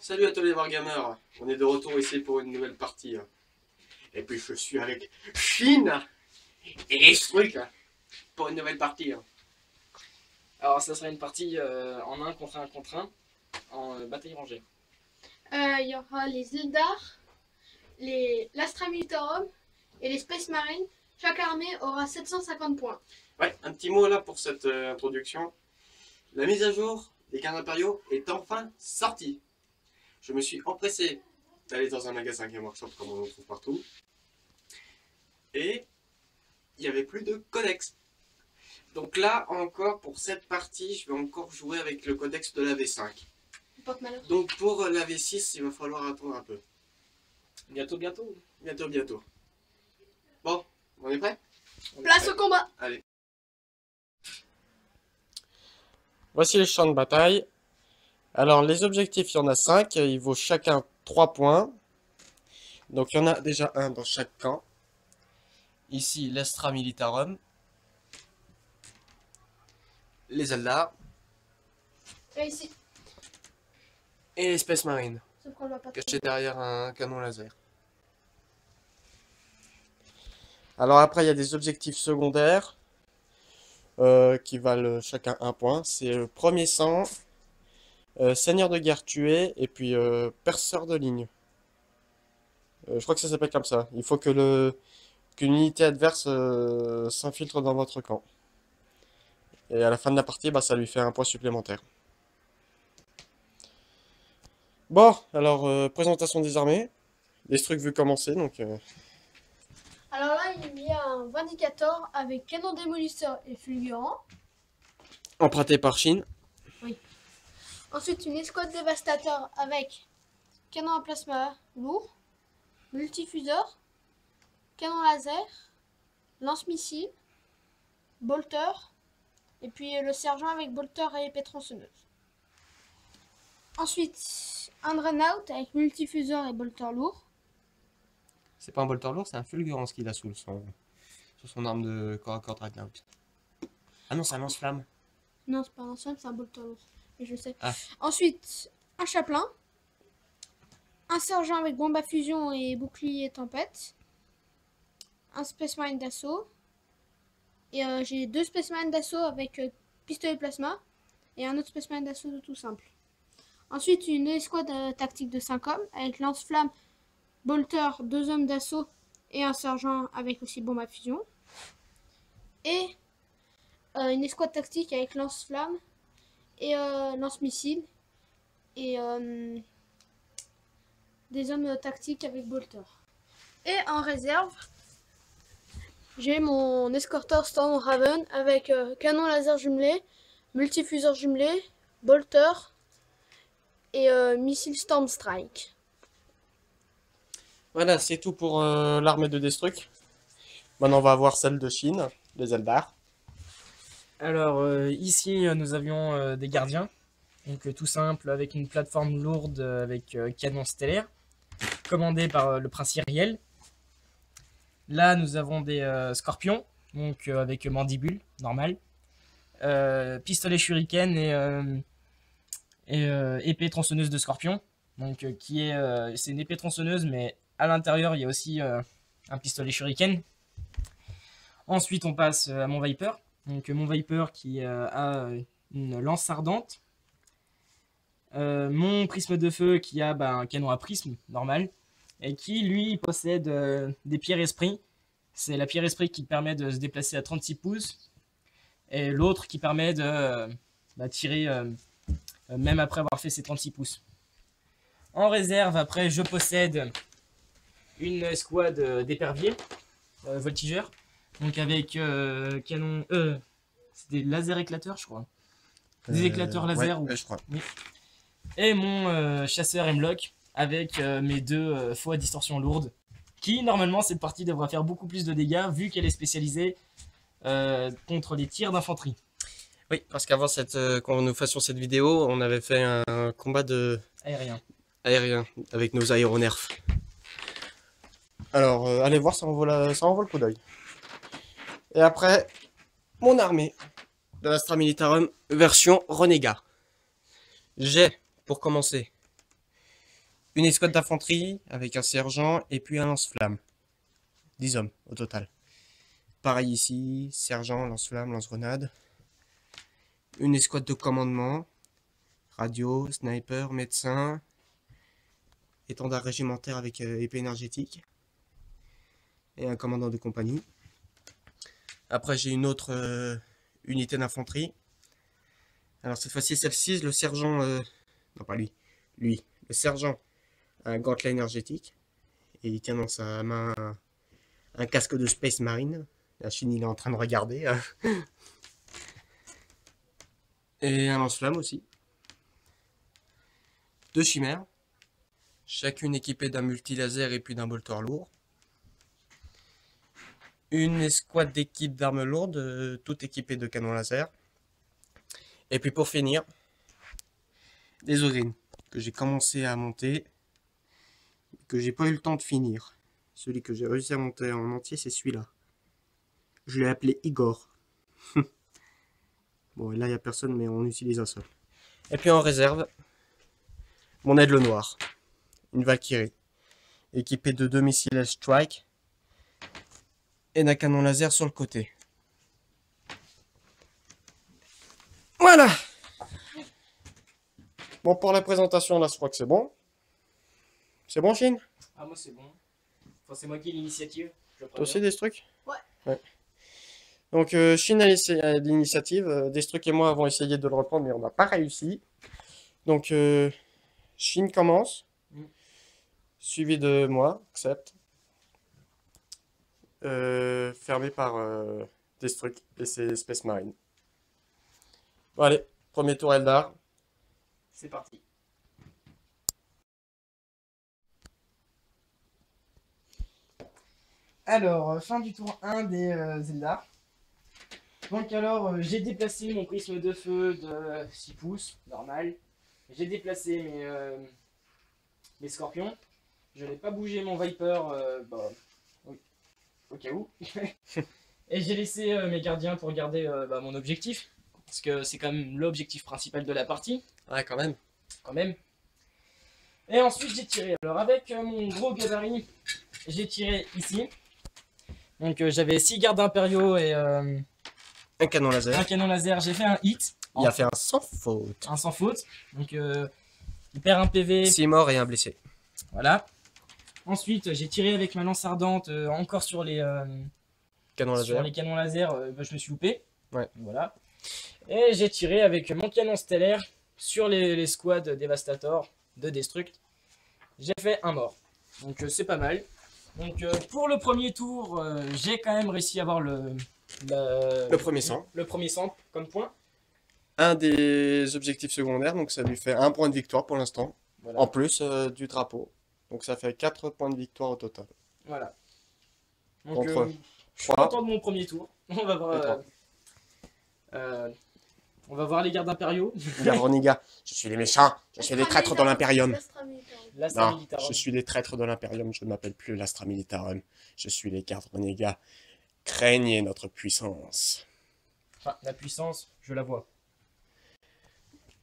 Salut à tous les Wargamers, on est de retour ici pour une nouvelle partie. Et puis je suis avec Chine et Struc pour une nouvelle partie. Alors ça sera une partie en 1 contre 1 contre 1 en bataille rangée. Il y aura les Eldar, l'Astra Militarum et les Space Marines. Chaque armée aura 750 points. Ouais, un petit mot là pour cette introduction. La mise à jour des cartes impériaux est enfin sortie. Je me suis empressé d'aller dans un magasin Game Workshop comme on en trouve partout. Et il n'y avait plus de codex. Donc là encore pour cette partie, je vais encore jouer avec le codex de la V5. Porte-malheur. Donc pour la V6, il va falloir attendre un peu. Bientôt. Bientôt. Bon, on est prêt? Place au combat. Allez. Voici les champs de bataille. Alors les objectifs, il y en a 5, ils vaut chacun 3 points. Donc il y en a déjà un dans chaque camp. Ici l'Astra Militarum. Les Eldar. Et ici. Et les Space Marines, Sauf qu'on le voit pas trop. cachés derrière un canon laser. Alors après il y a des objectifs secondaires qui valent chacun 1 point. C'est le premier sang, seigneur de guerre tué et puis perceur de ligne. Je crois que ça s'appelle comme ça. Il faut que qu'une unité adverse s'infiltre dans votre camp. Et à la fin de la partie, bah, ça lui fait un point supplémentaire. Bon, alors présentation des armées. Les trucs vu commencer, donc Alors là, il y a un Vindicator avec canon démolisseur et fulgurant. emprunté par Chine. Ensuite, une escouade dévastateur avec canon à plasma lourd, multifuseur, canon laser, lance-missile, bolter, et puis le sergent avec bolter et épée tronçonneuse. Ensuite, un Dreadnought avec multifuseur et bolter lourd. C'est pas un bolter lourd, c'est un fulgurant qu'il a sous son arme de corps à corps Dreadnought. Ah non, c'est un lance-flamme. Non, c'est pas un lance-flamme, c'est un bolter lourd. Et je sais. Ah. Ensuite, un chaplain, un sergent avec bombe à fusion et bouclier tempête, un Space Marine d'assaut, et j'ai 2 Space Marine d'assaut avec pistolet plasma, et un autre Space Marine d'assaut de tout simple. Ensuite, une escouade tactique de 5 hommes, avec lance-flamme, bolter, 2 hommes d'assaut, et un sergent avec aussi bombe à fusion. Et une escouade tactique avec lance-flamme, et lance-missile, et des hommes tactiques avec bolter. Et en réserve, j'ai mon escorteur Storm Raven avec canon laser jumelé, multifuseur jumelé, bolter et missile Storm Strike. Voilà, c'est tout pour l'armée de Destruc. Maintenant, on va voir celle de Chine, les Eldar. Alors ici nous avions des gardiens, donc tout simple avec une plateforme lourde avec canon stellaire, commandé par le prince Iriel. Là nous avons des scorpions, donc avec mandibule, normal, pistolet shuriken et épée tronçonneuse de scorpion, donc c'est une épée tronçonneuse mais à l'intérieur il y a aussi un pistolet shuriken. Ensuite on passe à mon Viper. Donc mon Viper qui a une lance ardente, mon prisme de feu qui a un canon à prisme normal, et qui lui possède des pierres esprits. C'est la pierre esprit qui permet de se déplacer à 36 pouces, et l'autre qui permet de tirer même après avoir fait ses 36 pouces. En réserve, après, je possède une escouade d'éperviers voltigeurs. Donc avec canon... c'est des lasers éclateurs, je crois. Des éclateurs laser. Ouais, je crois. Oui. Et mon chasseur Hemlock avec mes 2 faux à distorsion lourde. Qui, normalement, cette partie devrait faire beaucoup plus de dégâts vu qu'elle est spécialisée contre les tirs d'infanterie. Oui, parce qu'avant quand nous fassions cette vidéo, on avait fait un combat aérien avec nos aéronefs. Alors, allez voir, ça envoie le coup d'œil. Et après, mon armée de l'Astra Militarum version Renégat. J'ai, pour commencer, Une escouade d'infanterie avec un sergent et puis un lance-flamme. 10 hommes au total. Pareil ici, sergent, lance-flamme, lance-grenade. Une escouade de commandement. Radio, sniper, médecin. Étendard régimentaire avec épée énergétique. Et un commandant de compagnie. Après j'ai une autre unité d'infanterie. Alors cette fois-ci celle-ci, le sergent... non pas lui. Lui. Le sergent a un gantelet énergétique. Et il tient dans sa main un casque de Space Marine. La Chine il est en train de regarder. Et un lance-flamme aussi. 2 chimères. Chacune équipée d'un multilaser et puis d'un bolter lourd. Une escouade d'équipe d'armes lourdes, toute équipée de canons laser. Et puis pour finir, des Ogryn que j'ai commencé à monter, que j'ai pas eu le temps de finir. Celui que j'ai réussi à monter en entier, c'est celui-là. Je l'ai appelé Igor. Bon, et là il n'y a personne, mais on utilise un seul. Et puis en réserve, mon aigle noir, une Valkyrie, équipée de 2 missiles Strike et d'un canon laser sur le côté. Voilà. Bon, pour la présentation, là, je crois que c'est bon. C'est bon, Chine? Ah, moi c'est bon. Enfin, c'est moi qui ai l'initiative. Toi aussi, des trucs? Ouais. Donc, Chine a l'initiative. Destruc et moi avons essayé de le reprendre, mais on n'a pas réussi. Donc, Chine commence. Suivi de moi, accepte. Fermé par Destruc et ses Space Marine. Bon, allez, premier tour Eldar. C'est parti. Alors, fin du tour 1 des Eldar. Donc alors, j'ai déplacé mon prisme de feu de 6 pouces, normal. J'ai déplacé mes scorpions. Je n'ai pas bougé mon Viper, au cas où. Et j'ai laissé mes gardiens pour garder mon objectif. Parce que c'est quand même l'objectif principal de la partie. Ouais, quand même. Quand même. Et ensuite j'ai tiré. Alors avec mon gros gabarit, j'ai tiré ici. Donc j'avais 6 gardes impériaux et Un canon laser. un canon laser. J'ai fait un hit. Il a fait un sans faute. Un sans faute. Donc il perd un PV. 6 morts et un blessé. Voilà. Ensuite j'ai tiré avec ma lance ardente encore sur les, Canon laser. canons laser. Je me suis loupé. Ouais. Voilà. Et j'ai tiré avec mon canon stellaire sur les squads Devastator de Destruct. J'ai fait un mort. Donc c'est pas mal. Donc pour le premier tour, j'ai quand même réussi à avoir le premier sang. Le premier sang comme point. Un des objectifs secondaires, donc ça lui fait 1 point de victoire pour l'instant. Voilà. En plus du drapeau. Donc ça fait 4 points de victoire au total. Voilà. Donc Contre je suis 3. content de mon premier tour. On va voir les gardes impériaux. Roniga, je suis les méchants. Je suis les traîtres de l'Imperium. L'Astra Non, Militarum. je suis les traîtres de l'Imperium. Je ne m'appelle plus l'Astra Militarum. Je suis les gardes Roniga. Craignez notre puissance. Enfin, la puissance, je la vois.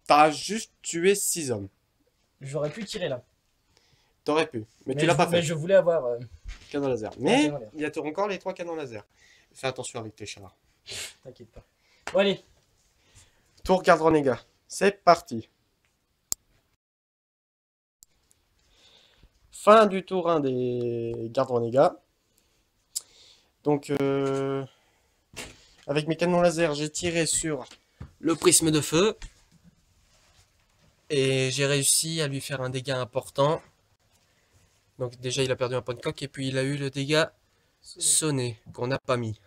T'as juste tué 6 hommes. J'aurais pu tirer là. T'aurais pu, mais tu l'as pas Mais fait. je voulais avoir... Canon laser. Mais canon laser. il y a encore les 3 canons laser. Fais attention avec tes chars. T'inquiète pas. Bon allez. Tour garde Renégat. C'est parti. Fin du tour 1 des gardes Renégat. Donc, avec mes canons laser, j'ai tiré sur le prisme de feu. Et j'ai réussi à lui faire un dégât important. Donc déjà, il a perdu un point de coque. Et puis, il a eu le dégât sonné, qu'on n'a pas mis.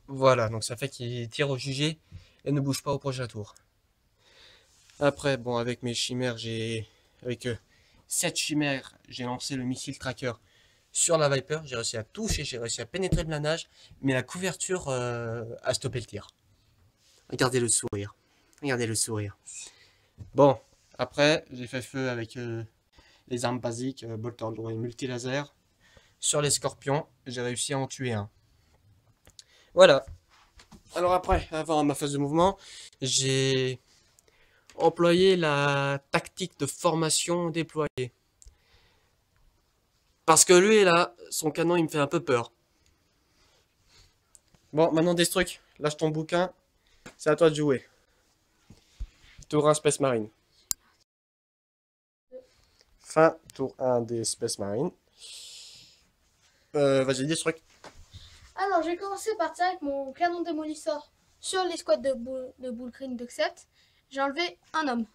Voilà, donc ça fait qu'il tire au jugé et ne bouge pas au prochain tour. Après, bon, avec mes chimères, avec 7 chimères, j'ai lancé le missile tracker sur la Viper. J'ai réussi à toucher, j'ai réussi à pénétrer le planage, mais la couverture a stoppé le tir. Regardez le sourire. Regardez le sourire. Bon, après, j'ai fait feu avec les armes basiques, bolter lourd et multilaser. Sur les scorpions, j'ai réussi à en tuer un. Voilà. Alors après, avant ma phase de mouvement, j'ai employer la tactique de formation déployée. Parce que lui, là, son canon, il me fait un peu peur. Bon, maintenant Destruc, lâche ton bouquin. C'est à toi de jouer. Tour 1 Space Marine. Fin tour 1 des Space Marine. Vas-y, Destruc. Alors, j'ai commencé par tirer avec mon canon démolisseur sur les squads de Bullgreen de 7. J'ai enlevé un homme.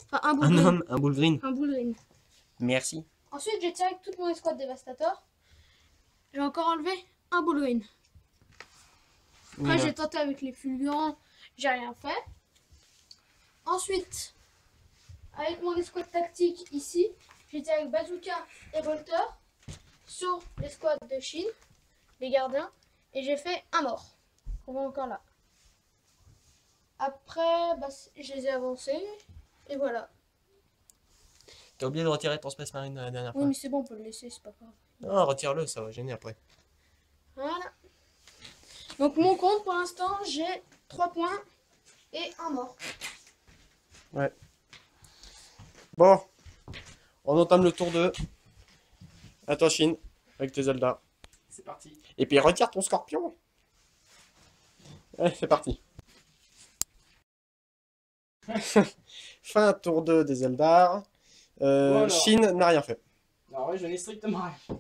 Enfin, un Bullgreen. Un Bullgreen. Un Bullgreen. Merci. Ensuite, j'ai tiré avec toute mon escouade dévastateur. J'ai encore enlevé un Bullgreen. Après, j'ai tenté avec les fulgurants. J'ai rien fait. Ensuite, avec mon escouade tactique ici, j'ai tiré avec bazooka et bolter sur l'escouade de Chine, les gardiens, et j'ai fait un mort. On voit encore là. Après, bah, je les ai avancés, et voilà. T'as oublié de retirer ton Space Marine la dernière fois. Oui, mais c'est bon, on peut le laisser, c'est pas grave. Non, retire-le, ça va gêner après. Voilà. Donc mon compte, pour l'instant, j'ai 3 points et un mort. Ouais. Bon, on entame le tour 2. À toi, Chine, avec tes Zelda. C'est parti. Et puis retire ton scorpion. Allez, c'est parti. Fin tour 2 des Eldar. Voilà. Chine n'a rien fait. Alors ouais, je n'ai strictement rien.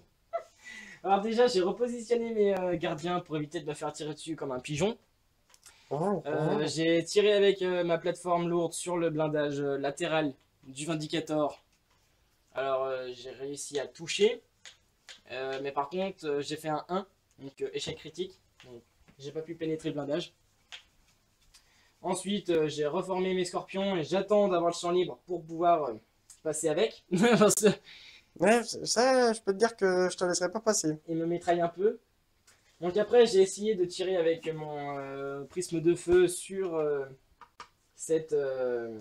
Alors déjà, j'ai repositionné mes gardiens pour éviter de me faire tirer dessus comme un pigeon. J'ai tiré avec ma plateforme lourde sur le blindage latéral du Vindicator. Alors j'ai réussi à toucher. Mais par contre, j'ai fait un 1, donc échec critique. Donc j'ai pas pu pénétrer le blindage. Ensuite, j'ai reformé mes scorpions et j'attends d'avoir le champ libre pour pouvoir passer avec. Parce que Ouais, ça, je peux te dire que je te laisserai pas passer. il me mitraille un peu. Donc après, j'ai essayé de tirer avec mon prisme de feu sur cette... ça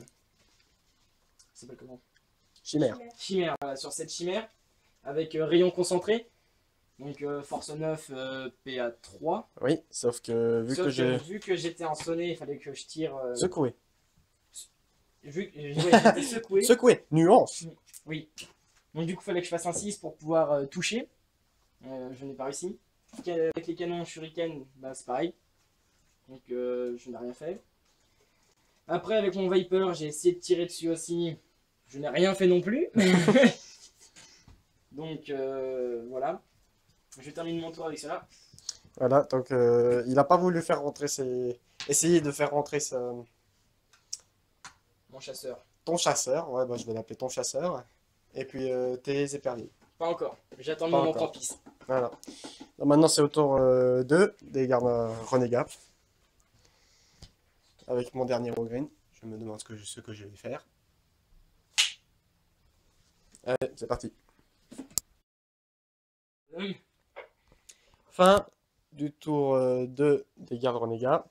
s'appelle comment? Chimère. Chimère, voilà, sur cette chimère, avec rayon concentré. Donc force 9, PA 3. Oui, sauf que Vu que j'étais en sonné, il fallait que je tire... Secoué. Vu que j'étais secoué. Secoué. Nuance. Oui. Donc du coup, il fallait que je fasse un 6 pour pouvoir toucher. Je n'ai pas réussi. Avec les canons Shuriken, bah, c'est pareil. Donc je n'ai rien fait. Après, avec mon Viper, j'ai essayé de tirer dessus aussi. Je n'ai rien fait non plus. Donc voilà. Je termine mon tour avec cela. Voilà, donc il a pas voulu faire rentrer essayer de faire rentrer Mon chasseur. ton chasseur. Ouais, bah je vais l'appeler ton chasseur. Et puis tes éperviers. Pas encore. J'attends le Pas moment encore. propice. Voilà. Donc, maintenant c'est au tour 2 des gardes renégats. Avec mon dernier Green. Je me demande ce que je vais faire. Allez, c'est parti. Fin du tour 2 des gardes renégats.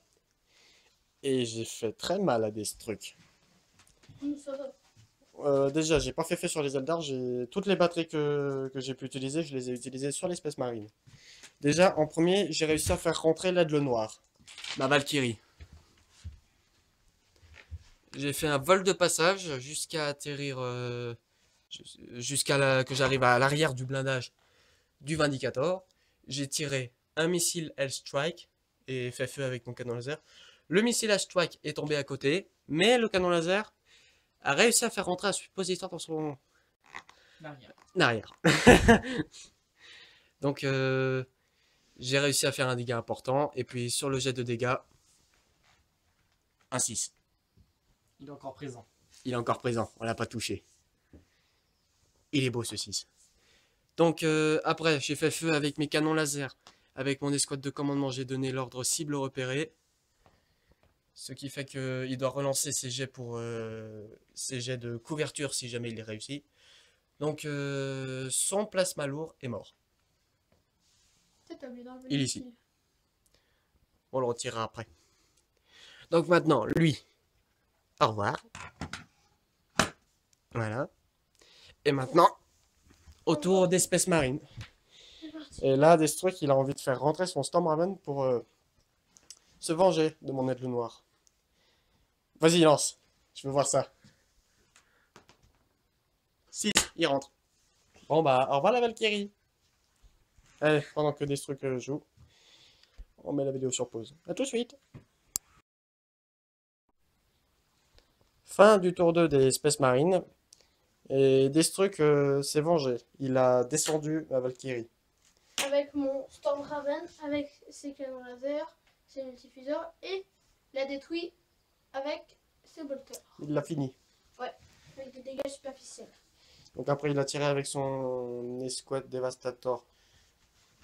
Et j'ai fait très mal à des trucs. Ça va. Déjà, j'ai pas fait feu sur les Eldar. Toutes les batteries que j'ai pu utiliser, je les ai utilisées sur les Space Marines. Déjà, en premier, j'ai réussi à faire rentrer l'aigle noir, ma Valkyrie. J'ai fait un vol de passage jusqu'à atterrir, que j'arrive à l'arrière du blindage du Vindicator. J'ai tiré un missile Hellstrike et fait feu avec mon canon laser. Le missile Hellstrike est tombé à côté, mais le canon laser a réussi à faire rentrer un suppositoire dans son arrière. Donc j'ai réussi à faire un dégât important. Et puis sur le jet de dégâts, un 6. Il est encore présent. Il est encore présent, on l'a pas touché. Il est beau ce 6. Donc après, j'ai fait feu avec mes canons laser. Avec mon escouade de commandement, j'ai donné l'ordre cible repérée. Ce qui fait qu'il doit relancer ses jets ses jets de couverture si jamais il est réussi. Donc son plasma lourd est mort. T'as oublié d'enlever Il est le ici. missile. On le retirera après. Donc maintenant, lui, au revoir. Voilà. Et maintenant, autour des Space Marines. C'est parti. Et là, Destruct, il a envie de faire rentrer son Stormraven pour se venger de mon aigle noir. Vas-y, lance. Je veux voir ça. 6, il rentre. Bon bah, au revoir la Valkyrie. Allez, pendant que Destruct joue, on met la vidéo sur pause. A tout de suite. Fin du tour 2 des Space Marines. Et Destruct s'est vengé. Il a descendu la Valkyrie. Avec mon Storm Raven, avec ses canons laser, ses multifuseurs, et l'a détruit avec ses bolters. Il l'a fini. Avec des dégâts superficiels. Donc après, il a tiré avec son escouade Devastator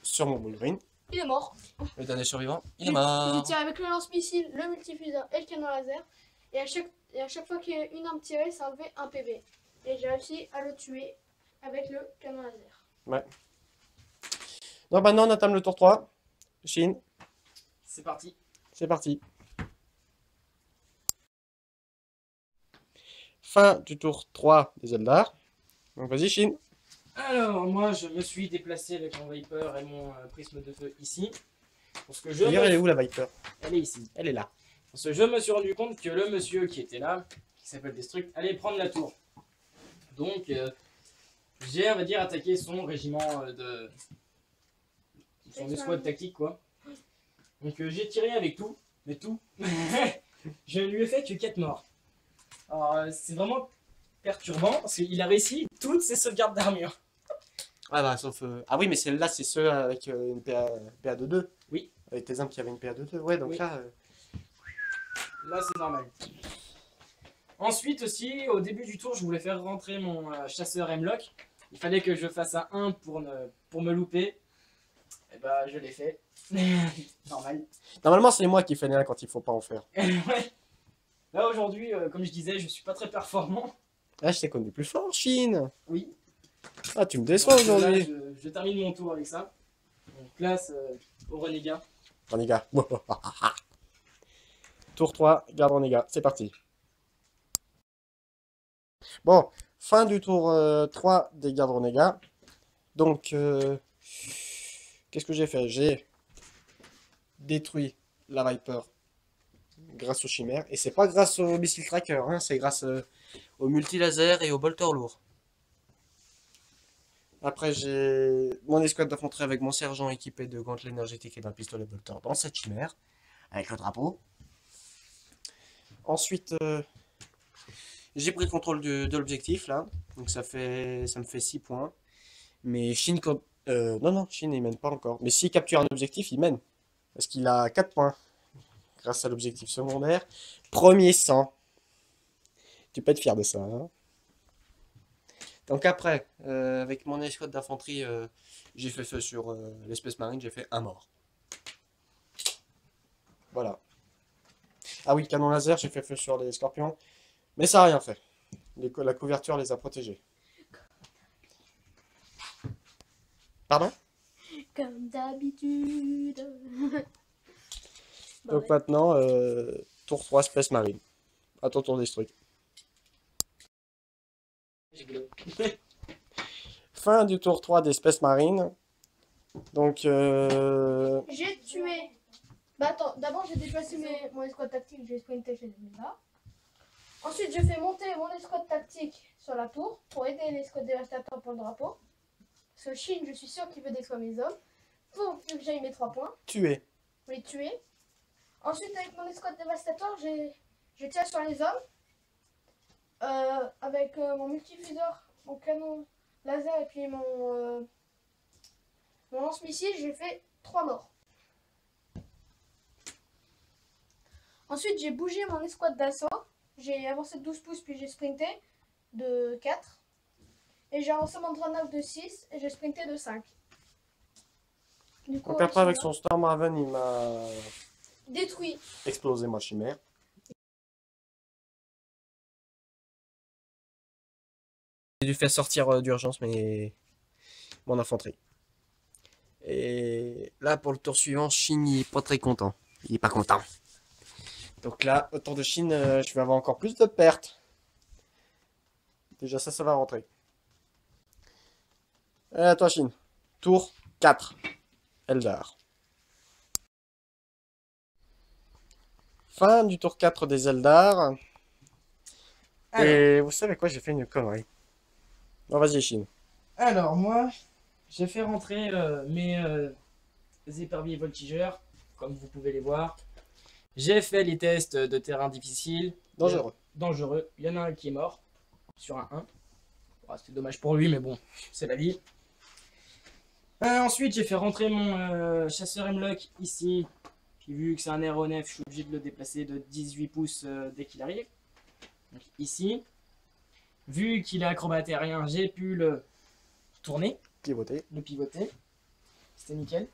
sur mon Wolverine. Il est mort. Le dernier survivant, il est J'ai mort. tiré avec le lance-missile, le multifuseur et le canon laser. Et à chaque fois qu'il y a une arme tirée, ça enlevait un PV. Et j'ai réussi à le tuer avec le canon laser. Ouais. Donc maintenant, on entame le tour 3. Shin, C'est parti. c'est parti. Fin du tour 3 des Eldar. Donc vas-y, Shin. Alors, moi, je me suis déplacé avec mon Viper et mon prisme de feu ici. Parce que je D'ailleurs, elle est où la Viper? Elle est ici. Elle est là. Parce que je me suis rendu compte que le monsieur qui était là, qui s'appelle Destruct, allait prendre la tour. Donc, j'ai, on va dire, attaqué son régiment de... son escouade tactique, quoi. Donc, j'ai tiré avec tout, mais tout. Je lui ai fait que 4 morts. Alors, c'est vraiment perturbant, parce qu'il a réussi toutes ses sauvegardes d'armure. Ah bah, sauf... Ah oui, mais celle-là, c'est ceux avec une PA de 2. Oui. Avec tes armes qui avaient une PA de 2. Ouais, donc Oui. là... Là, c'est normal. Ensuite aussi, au début du tour, je voulais faire rentrer mon chasseur Hemlock. Il fallait que je fasse un 1 pour me louper. Et bah, je l'ai fait. Normal. Normalement, c'est moi qui fais les 1 quand il faut pas en faire. Ouais. Là, aujourd'hui, comme je disais, je suis pas très performant. Ah, je t'ai connu plus fort, Shin. Oui. Ah, tu me déçois Donc, là, aujourd'hui. je termine mon tour avec ça. Donc, classe au renégat. Renégat. Tour 3, garde renégat. C'est parti. Bon, fin du tour 3 des gardes renégats. Donc, qu'est-ce que j'ai fait? J'ai détruit la Viper grâce au chimère. Et c'est pas grâce au missile tracker, hein, c'est grâce au multilaser et au bolter lourd. Après, j'ai mon escouade d'infanterie avec mon sergent équipé de gantelets énergétiques et d'un pistolet bolter dans cette chimère, avec le drapeau. Ensuite, j'ai pris le contrôle de l'objectif là, donc ça me fait 6 points. Mais Shin, non, Shin il mène pas encore. Mais s'il capture un objectif, il mène. Parce qu'il a 4 points, grâce à l'objectif secondaire. Premier sang. Tu peux être fier de ça. Hein. Donc après, avec mon escouade d'infanterie, j'ai fait feu sur l'espèce marine, j'ai fait un mort. Voilà. Ah oui, canon laser, j'ai fait feu sur les scorpions. Mais ça n'a rien fait. La couverture les a protégés. Pardon? Comme d'habitude. Bon, Donc maintenant, tour 3, Space Marine. À ton tour Destruct. Fin du tour 3 des Space Marines. Donc, j'ai tué. Bah attends, d'abord j'ai déplacé mon escouade tactique, j'ai sprinté chez les là. Ensuite j'ai fait monter mon escouade tactique sur la tour pour aider l'escouade dévastateur pour le drapeau. Parce que Shin, je suis sûr qu'il veut détruire mes hommes. Pour que j'aille mes 3 points. tué. Je l'ai tué. Ensuite avec mon escouade dévastateur, j'ai tiré sur les hommes. Avec mon multifuseur, mon canon laser et puis mon lance-missile, j'ai fait 3 morts. Ensuite, j'ai bougé mon escouade d'assaut. J'ai avancé de 12 pouces, puis j'ai sprinté de 4. Et j'ai avancé mon Dreadnought de 6, et j'ai sprinté de 5. Du coup, Donc après, avec son Storm Raven, il m'a détruit. explosé ma chimère. J'ai dû faire sortir d'urgence mon infanterie. Et là, pour le tour suivant, Shin il est pas très content. Il est pas content. Donc là, au tour de Shin, je vais avoir encore plus de pertes. Déjà ça va rentrer. Et à toi Shin. Tour 4. Eldar. Fin du tour 4 des Eldar. Et vous savez quoi, j'ai fait une connerie. Non, vas-y, Chine. Alors, moi, j'ai fait rentrer mes éperviers voltigeurs, comme vous pouvez les voir. J'ai fait les tests de terrain difficile. Dangereux. Dangereux. Il y en a un qui est mort sur un 1. Bon, c'était dommage pour lui, mais bon, c'est la vie. Ensuite, j'ai fait rentrer mon chasseur Hemlock ici. Puis vu que c'est un aéronef, je suis obligé de le déplacer de 18 pouces dès qu'il arrive. Donc ici. Vu qu'il est acrobate aérien, j'ai pu le tourner, Pivoter. le pivoter. C'était nickel.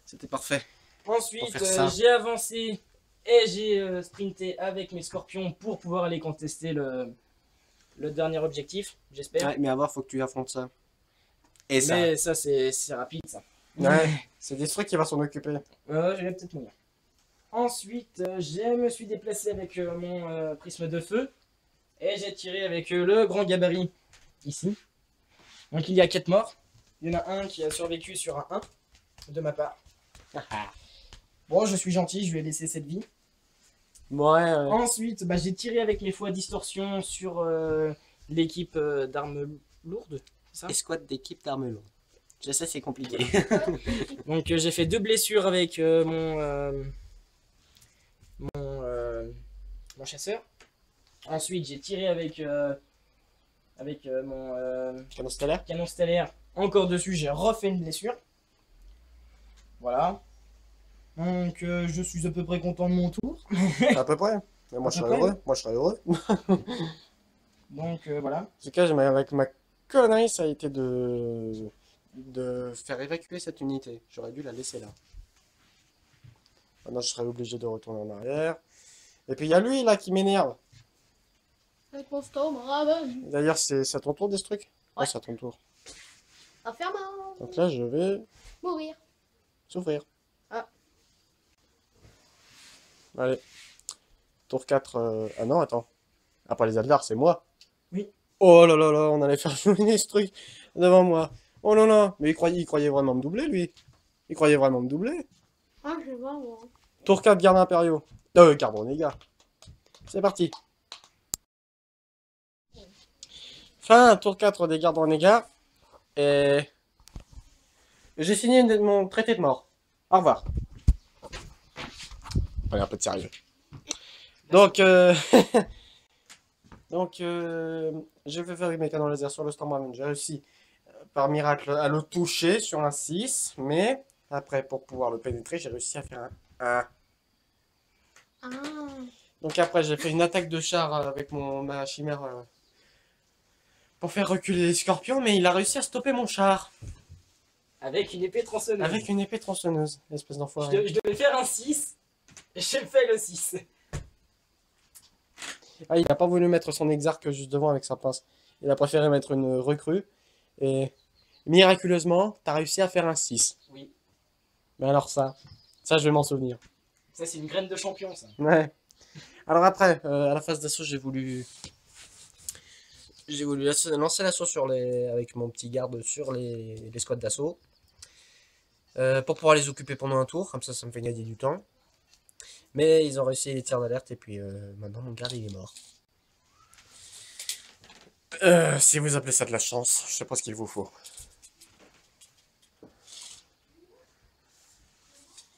C'était parfait. Ensuite, faire ça. j'ai avancé et j'ai sprinté avec mes scorpions pour pouvoir aller contester le dernier objectif, j'espère. Ouais, mais à voir, faut que tu affrontes ça. Et ça. Mais ça, c'est rapide, ça. Ouais, c'est des trucs qui va s'en occuper. Je vais peut-être mourir. Ensuite, je me suis déplacé avec mon prisme de feu. Et j'ai tiré avec le grand gabarit, ici. Donc il y a 4 morts. Il y en a un qui a survécu sur un 1, de ma part. Bon, je suis gentil, je lui ai laissé cette vie. Ouais. Ensuite, bah, j'ai tiré avec mes fois distorsion sur l'équipe d'armes lourdes. Ça. Escouade d'équipe d'armes lourdes. Je sais, c'est compliqué. Donc j'ai fait 2 blessures avec mon chasseur. Ensuite, j'ai tiré avec mon Canon stellaire. canon stellaire. Encore dessus, j'ai refait une blessure. Voilà. Donc je suis à peu près content de mon tour. À peu près. Mais moi, À je peu serais près. heureux. Moi, je serais heureux. Donc voilà. En tout cas, avec ma connerie, ça a été de faire évacuer cette unité. J'aurais dû la laisser là. Maintenant, je serais obligé de retourner en arrière. Et puis, il y a lui, là, qui m'énerve. Avec mon Storm Raven. D'ailleurs, c'est à ton tour, des trucs. Ouais. C'est à ton tour. Enfermant. Donc là, je vais Mourir. s'ouvrir. Ah. Allez. Tour 4. Ah non, attends. Après les Adlars, c'est moi. Oui. Oh là là là, on allait faire jouer ce truc devant moi. Oh là là. Mais il croyait vraiment me doubler, lui. Il croyait vraiment me doubler. Ah, je vais voir, moi. Tour 4, garde impériaux. Garde renégat. C'est parti. Fin, tour 4 des gardes renégats. Et j'ai signé mon traité de mort. Au revoir. Allez, un peu de sérieux. Donc, je vais faire mes canons laser sur le Stormraven. J'ai réussi, par miracle, à le toucher sur un 6. Mais, après, pour pouvoir le pénétrer, j'ai réussi à faire un 1. Ah. Donc après, j'ai fait une attaque de char avec ma chimère pour faire reculer les scorpions, mais il a réussi à stopper mon char Avec une épée tronçonneuse. avec une épée tronçonneuse, espèce d'enfoiré. Je devais faire un 6. Et j'ai fait le 6. Ah, il a pas voulu mettre son exarque juste devant avec sa pince. Il a préféré mettre une recrue. Et miraculeusement, t'as réussi à faire un 6. Oui. Mais alors ça je vais m'en souvenir. Ça, c'est une graine de champion, ça. Ouais. Alors après, à la phase d'assaut, j'ai voulu lancer l'assaut avec mon petit garde sur les squads d'assaut. Pour pouvoir les occuper pendant un tour, comme ça me fait gagner du temps. Mais ils ont réussi les tirs d'alerte et puis maintenant mon garde il est mort. Si vous appelez ça de la chance, je sais pas ce qu'il vous faut.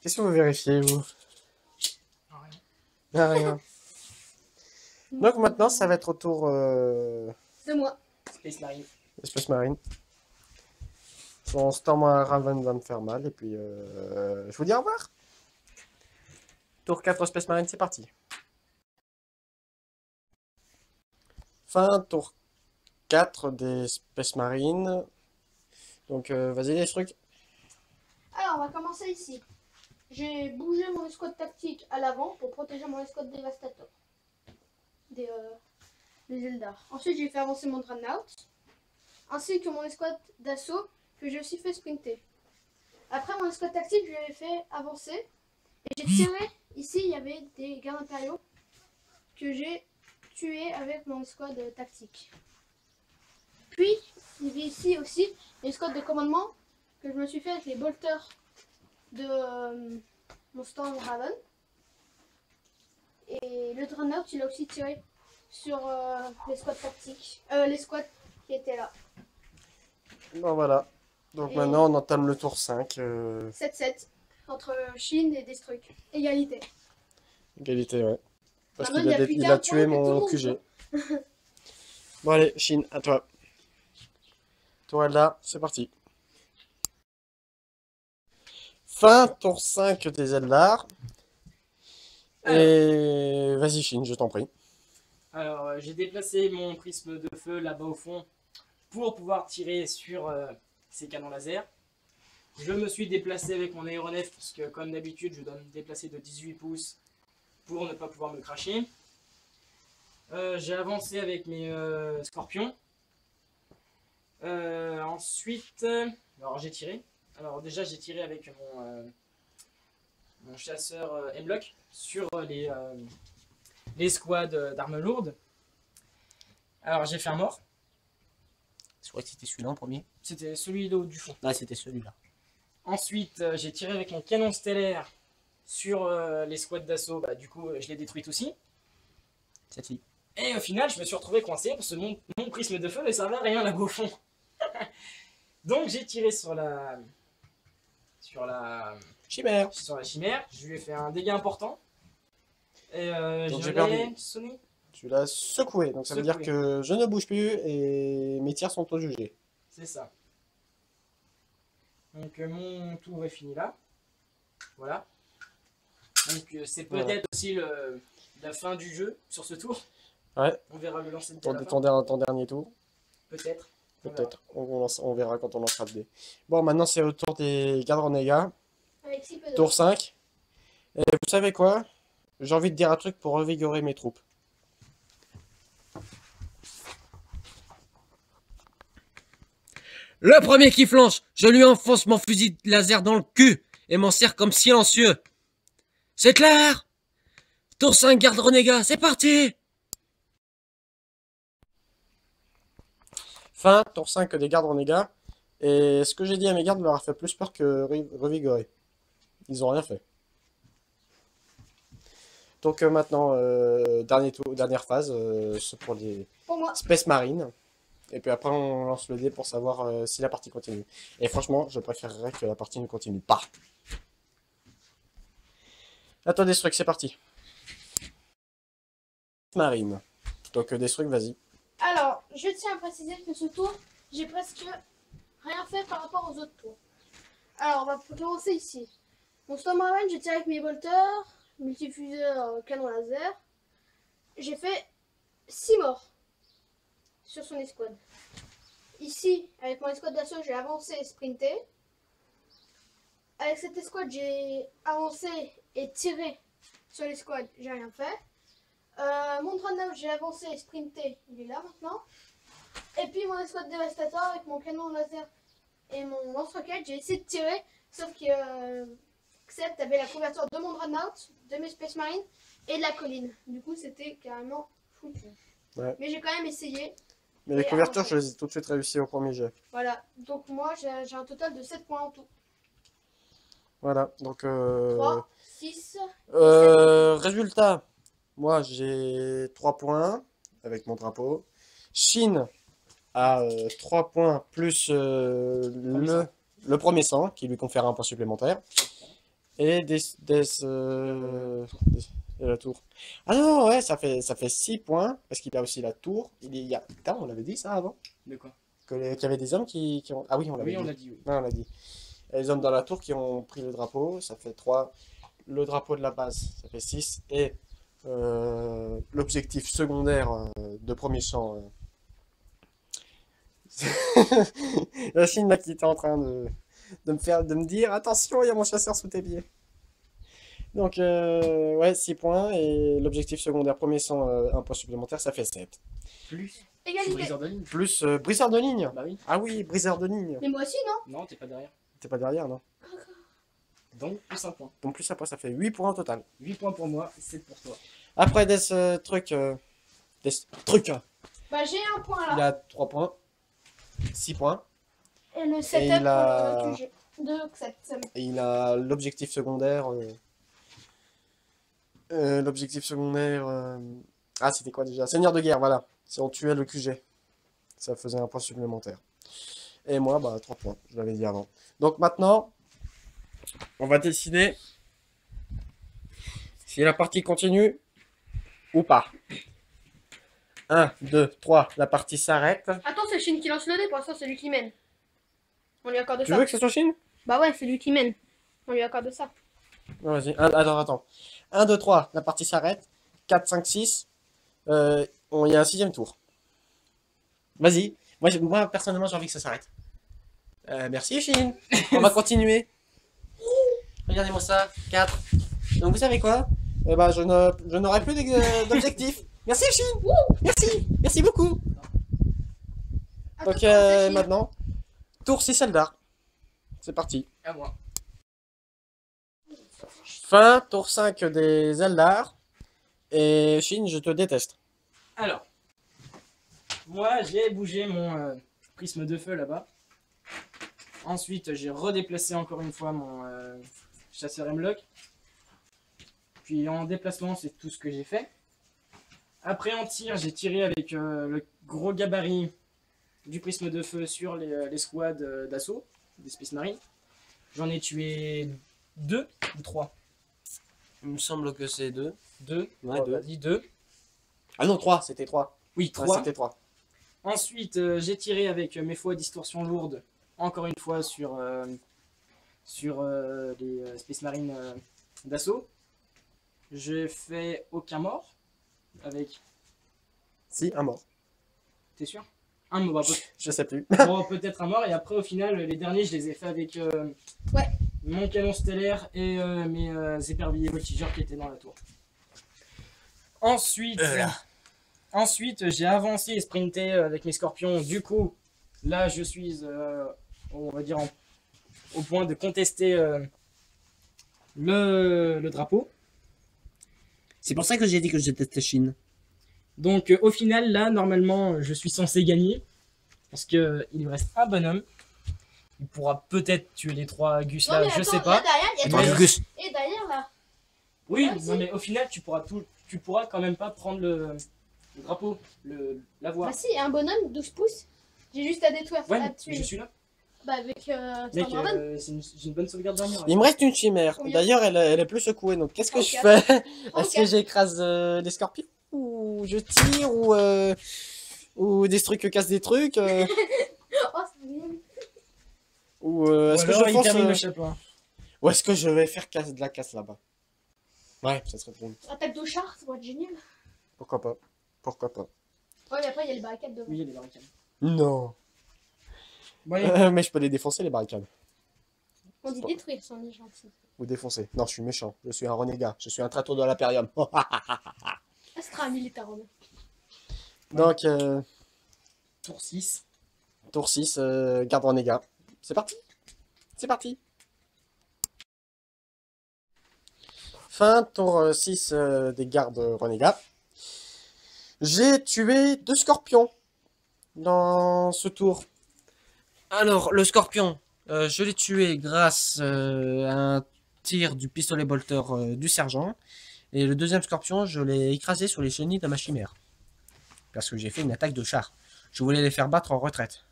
Qu'est-ce que vous vérifiez, vous? Ah, rien. Donc maintenant, ça va être au tour C'est moi. Space Marine. Espèce Marine. Son Stormraven va me faire mal et puis je vous dis au revoir. Tour 4 Space Marine, c'est parti. Fin tour 4 des Space Marines. Donc vas-y les trucs. Alors, on va commencer ici. J'ai bougé mon escouade tactique à l'avant pour protéger mon escouade dévastateur. Des Eldar. Ensuite, j'ai fait avancer mon Dreadnought. Ainsi que mon escouade d'assaut que j'ai aussi fait sprinter. Après mon escouade tactique, je l'ai fait avancer. Et j'ai tiré. Ici, il y avait des gardes impériaux que j'ai tués avec mon escouade tactique. Puis, il y avait ici aussi une escouade de commandement que je me suis fait avec les bolters de mon Stormraven. Et le Dreadnought, il a aussi tiré sur les squads tactiques. Les squads qui étaient là. Bon, voilà. Donc Et- maintenant, on entame le tour 5. 7-7 entre Chine et Destruc. Égalité. Égalité, ouais. Parce Maintenant, qu'il il y a plus il qu'un a tué point que tout le mon monde, QG. Bon, allez, Chine, à toi. Toi, là, c'est parti. Fin, tour 5 des Eldar. Et vas-y, Chine, je t'en prie. Alors, j'ai déplacé mon prisme de feu là-bas au fond pour pouvoir tirer sur ces canons laser. Je me suis déplacé avec mon aéronef parce que, comme d'habitude, je dois me déplacer de 18 pouces pour ne pas pouvoir me cracher. J'ai avancé avec mes scorpions. Ensuite, alors j'ai tiré. Alors déjà, j'ai tiré avec mon chasseur Hemlock sur les squads d'armes lourdes. Alors j'ai fait un mort. Je crois que c'était celui-là en premier. C'était celui du fond. Ah, c'était celui-là. Ensuite, j'ai tiré avec mon canon stellaire sur les squads d'assaut. Bah, du coup, je l'ai détruite aussi. Celle-ci. Et au final, je me suis retrouvé coincé parce que mon prisme de feu ne servait à rien là-bas au fond. Donc j'ai tiré sur la Chimère. chimère. Je lui ai fait un dégât important. Et Donc je j'ai l'ai perdu. sonné. Tu l'as secoué. Donc ça veut dire Secoué. que je ne bouge plus et mes tirs sont au jugé. C'est ça. Donc mon tour est fini là. Voilà. Donc c'est peut-être Voilà. aussi la fin du jeu sur ce tour. Ouais. On verra le lancer de à la fin. Ton dernier tour. Peut-être. On verra. Peut-être. On verra quand on lancera le dé. Bon, maintenant c'est au tour des gardes renégats. Avec si peu de... Tour 5. Et vous savez quoi? J'ai envie de dire un truc pour revigorer mes troupes. Le premier qui flanche, je lui enfonce mon fusil laser dans le cul et m'en sers comme silencieux. C'est clair? Tour 5 garde renégat, c'est parti! Fin, tour 5 des gardes renégats. Et ce que j'ai dit à mes gardes leur a fait plus peur que revigorer. Ils ont rien fait. Donc maintenant, dernier tour, dernière phase, c'est pour les Pour moi. Space Marines. Et puis après, on lance le dé pour savoir si la partie continue. Et franchement, je préférerais que la partie ne continue pas. À toi, Destruct, c'est parti. Marine. Donc, Destruct, vas-y. Alors, je tiens à préciser que ce tour, j'ai presque rien fait par rapport aux autres tours. Alors, on va commencer ici. Mon Stormraven, j'ai tiré avec mes bolters, multifuseur, canon laser. J'ai fait 6 morts sur son escouade. Ici, avec mon escouade d'assaut, j'ai avancé et sprinté. Avec cette escouade, j'ai avancé et tiré sur l'escouade, j'ai rien fait. Mon Dreadnought, j'ai avancé et sprinté, il est là maintenant. Et puis mon escouade dévastateur avec mon canon laser et mon lance-roquette, j'ai essayé de tirer, sauf que Xept avait la couverture de mon Dreadnought, de mes Space Marines et de la colline. Du coup, c'était carrément foutu. Ouais. Mais j'ai quand même essayé. Mais les Et couvertures, avancé. je les ai tout de suite réussi au premier jet. Voilà, donc moi j'ai un total de 7 points en tout. Voilà, donc... 3, 6. résultat, moi j'ai 3 points avec mon drapeau. Chine a 3 points plus le premier sang qui lui confère un point supplémentaire. Et et la tour. Ah non, ouais, ça fait 6 points parce qu'il a aussi la tour. Putain, on l'avait dit ça avant? De quoi? Qu'il y avait des hommes qui ont... Ah oui, on l'avait Oui, on dit. l'a dit, oui. Non, on l'a dit. Et les hommes dans la tour qui ont pris le drapeau, ça fait 3. Le drapeau de la base, ça fait 6. Et l'objectif secondaire de premier champ. La Chine là qui était en train de me dire attention, il y a mon chasseur sous tes pieds. Donc, ouais, 6 points. Et l'objectif secondaire premier sang, un point supplémentaire, ça fait 7. Plus. Je suis Égalité. briseur de ligne. Plus briseur de ligne. Bah oui. Ah oui, briseur de ligne. Mais moi aussi, non? Non, t'es pas derrière. T'es pas derrière, non? Donc, plus un point. Donc, plus après, ça fait 8 points au total. 8 points pour moi, 7 pour toi. Après, des trucs. Bah j'ai un point Il là. a 3 points. 6 points. Et le Et setup il a- de Xept. Et il a l'objectif secondaire. Ah, c'était quoi déjà? Seigneur de guerre, voilà. Si on tuait le QG, ça faisait un point supplémentaire. Et moi, bah, 3 points, je l'avais dit avant. Donc maintenant, on va décider si la partie continue ou pas. 1, 2, 3, la partie s'arrête. Attends, c'est Shin qui lance le dé, pour l'instant c'est lui qui mène. On lui accorde Tu ça. veux que ce soit Chine? Bah ouais, c'est lui qui mène. On lui accorde ça. Non, vas-y. Attends. 1, 2, 3, la partie s'arrête. 4, 5, 6. Il y a un 6e tour. Vas-y. Moi, personnellement, j'ai envie que ça s'arrête. Merci, Chine. On va continuer. Regardez-moi ça. 4. Donc, vous savez quoi? Je n'aurai plus d'objectifs. Merci, Chine. Merci. Merci beaucoup. Attends, Donc, c'est Shin. maintenant, tour 6 Eldar. C'est parti. À moi. Fin, tour 5 des Eldar. Et Chine, je te déteste. Alors, moi j'ai bougé mon prisme de feu là-bas. Ensuite, j'ai redéplacé encore une fois mon chasseur Hemlock. Puis en déplacement, c'est tout ce que j'ai fait. Après en tir, j'ai tiré avec le gros gabarit du prisme de feu sur les squads d'assaut des Space Marines. J'en ai tué 2 ou 3. Il me semble que c'est 2. 2. Ouais, deux. Vas-y, 2. Ah non, 3, c'était 3. Oui, Ouais, 3. c'était 3. Ensuite, j'ai tiré avec mes faux à distorsion lourde, encore une fois sur les Space Marines d'assaut. J'ai fait aucun mort avec. Si, un mort. T'es sûr? Un mort, Je sais plus. bon, peut-être un mort, et après, au final, les derniers, je les ai fait avec Ouais. mon canon stellaire et mes éperviers voltigeurs qui étaient dans la tour. Ensuite, j'ai avancé et sprinté avec mes scorpions. Du coup, là, je suis, on va dire, au point de contester le drapeau. C'est pour ça que j'ai dit que je détestais Chine. Donc, au final, là, normalement, je suis censé gagner. Parce qu'il me reste un bonhomme. Il pourra peut-être tuer les 3 Gus Non, là, mais je attends, sais là pas. derrière, il y a Mais- toi. Gus. Et derrière là. Oui, Ah, si. non, mais au final, tu pourras quand même pas prendre le drapeau, l'avoir. Bah si, il y a un bonhomme, 12 pouces. J'ai juste à détruire. Ouais, à mais tuer. je suis là. Bah avec Mec, Stormwarden. j'ai une bonne sauvegarde d'armure. Il me reste une chimère. Combien? D'ailleurs, elle est plus secouée. Donc, qu'est-ce que je 34. fais? Est-ce que 34. j'écrase des scorpions? Ou je tire? Ou des trucs cassent des trucs? Oh, c'est mignon. Ou est-ce que alors, je il fonce? termine le chapeau. Ou est-ce que je vais faire de la casse là-bas? Ouais, ça serait drôle. Attaque de char, ça va être génial. Pourquoi pas? Pourquoi pas? Ouais, mais après il y a les barricades devant. Oui, il y a des barricades. Non. Bon, allez. Mais je peux les défoncer, les barricades. On dit détruire, si on est gentil. Ou défoncer. Non, je suis méchant. Je suis un renégat. Je suis un traître de l'Imperium. Astra militaire romain. Donc, Tour 6. tour 6, garde renégat. C'est parti. C'est parti. Fin, tour 6 des gardes renégats. J'ai tué 2 scorpions dans ce tour. Alors, le scorpion, je l'ai tué grâce à un tir du pistolet bolter du sergent. Et le deuxième scorpion, je l'ai écrasé sur les chenilles de ma chimère. Parce que j'ai fait une attaque de char. Je voulais les faire battre en retraite.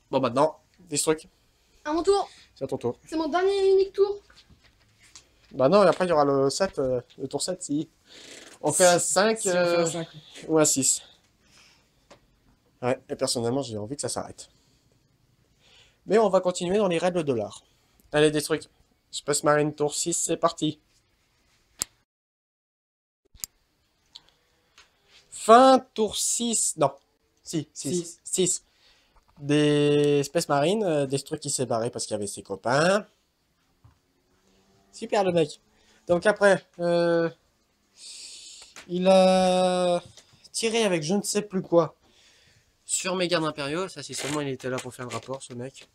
Bon, maintenant, Destruc, À mon tour. c'est à ton tour. C'est mon dernier et unique tour. Bah non, et après il y aura le 7, le tour 7 si on fait un 5 Si on fait un 5. ou un 6. Ouais, et personnellement j'ai envie que ça s'arrête. Mais on va continuer dans les règles de l'art. Allez, Destruct. Space Marine tour 6, c'est parti. Fin tour 6. Non. Si, 6. 6. Des Space Marine, Destruct qui s'est barré parce qu'il y avait ses copains. Super le mec. Donc après, il a tiré avec je ne sais plus quoi sur mes gardes impériaux. Ça c'est seulement il était là pour faire le rapport ce mec.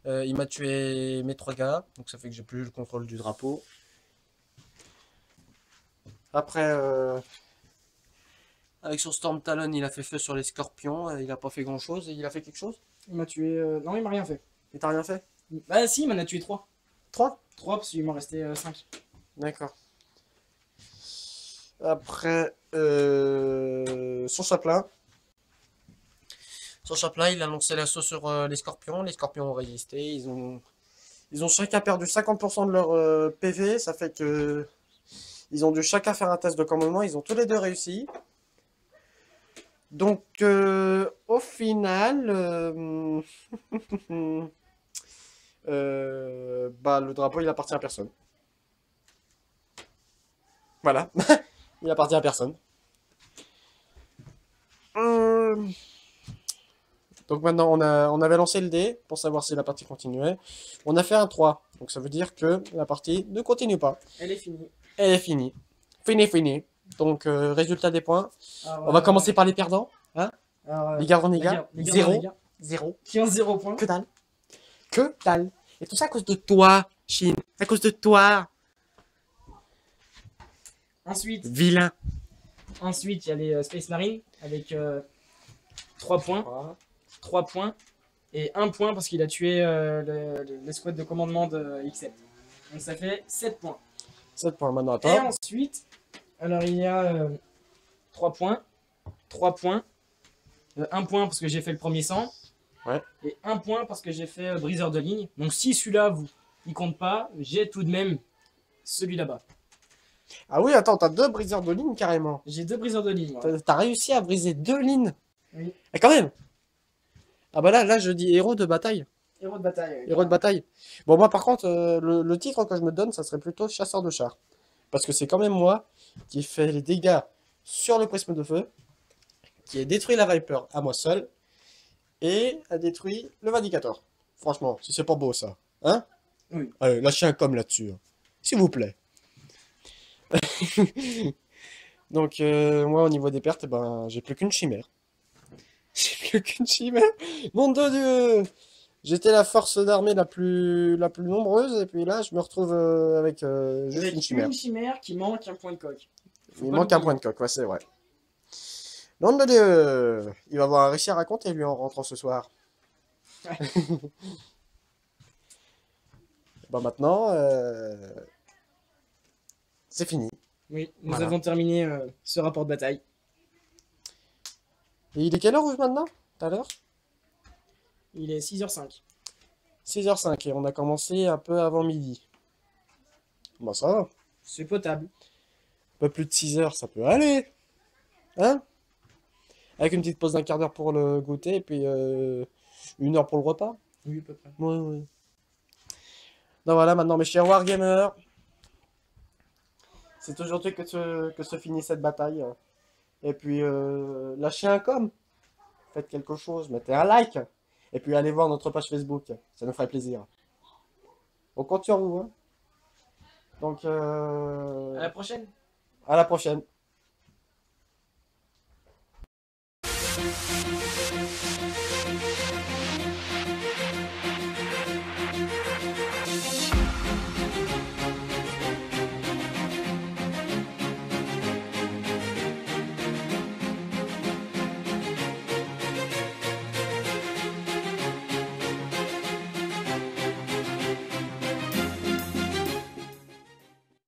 Il m'a tué mes 3 gars. Donc ça fait que j'ai plus le contrôle du drapeau. Après, avec son Storm Talon il a fait feu sur les scorpions. Il a pas fait grand chose. Et il a fait quelque chose? Il m'a tué. Non, il m'a rien fait. Il t'a rien fait? Bah, si, il m'en a tué 3. 3? 3 parce qu'il m'en restait 5. D'accord. Après, son chaplain. Son chaplain, il a lancé l'assaut sur les scorpions. Les scorpions ont résisté. Ils ont chacun perdu 50% de leur PV. Ça fait que ils ont dû chacun faire un test de commandement. Ils ont tous les deux réussi. Donc, au final, bah, le drapeau, il appartient à personne. Voilà, il appartient à personne. Donc maintenant, on avait lancé le dé pour savoir si la partie continuait. On a fait un 3, donc ça veut dire que la partie ne continue pas. Elle est finie. Elle est finie. Fini. Donc, résultat des points. Alors, On va commencer par les perdants. Hein? alors, Les gardes les gars. gar- les gardes Zéro. renégats Zéro. qui ont 0 points. Que dalle. Que dalle. Et tout ça à cause de toi, Chine. À cause de toi. Ensuite, Vilain. il y a les Space Marines avec 3 points. 3 points. Et 1 point parce qu'il a tué l'escouade de commandement de X7. Donc ça fait 7 points. 7 points maintenant, Et attends. ensuite, alors il y a 3 points. 3 points. 1 point parce que j'ai fait le premier sang. Ouais. Et 1 point parce que j'ai fait briseur de ligne. Donc si celui-là, il compte pas, j'ai tout de même celui là-bas. Ah oui, attends, t'as 2 briseurs de ligne carrément. J'ai 2 briseurs de ligne. moi. T'as réussi à briser 2 lignes. Oui. Et quand même. Ah bah là, je dis héros de bataille. Héros de bataille. Héros de bataille. Bon, moi par contre, le titre que je me donne, ça serait plutôt chasseur de chars. Parce que c'est quand même moi qui fais les dégâts sur le prisme de feu, qui ai détruit la Viper à moi seul, et a détruit le Vindicator. Franchement, si c'est pas beau ça. Hein? Oui. Allez, lâchez un com là-dessus. Hein. S'il vous plaît. Donc, moi, au niveau des pertes, ben, j'ai plus qu'une chimère. J'ai plus qu'une chimère. Mon Dieu! J'étais la force d'armée la plus nombreuse, et puis là, je me retrouve avec juste Avec une chimère. une chimère qui manque un point de coque. Faut Il pas manque un l'oublier. point de coque, ouais, c'est vrai. Nom de Dieu! Il va avoir un récit à raconter, lui, en rentrant ce soir. Ouais. Bon, maintenant, c'est fini. Oui, nous Voilà. avons terminé ce rapport de bataille. Et il est quelle heure maintenant? Tout à l'heure? Il est 6h05. 6h05, et on a commencé un peu avant midi. Bon, ça va. Un C'est potable. peu plus de 6 heures, ça peut aller. Hein? Avec une petite pause d'un quart d'heure pour le goûter, et puis 1 heure pour le repas. Oui, à peu près. Ouais. Donc voilà, maintenant mes chers Wargamers, c'est aujourd'hui que se finit cette bataille. Et puis lâchez un com, faites quelque chose, mettez un like, et puis allez voir notre page Facebook, ça nous ferait plaisir. On compte sur vous. Hein. Donc À la prochaine. à la prochaine.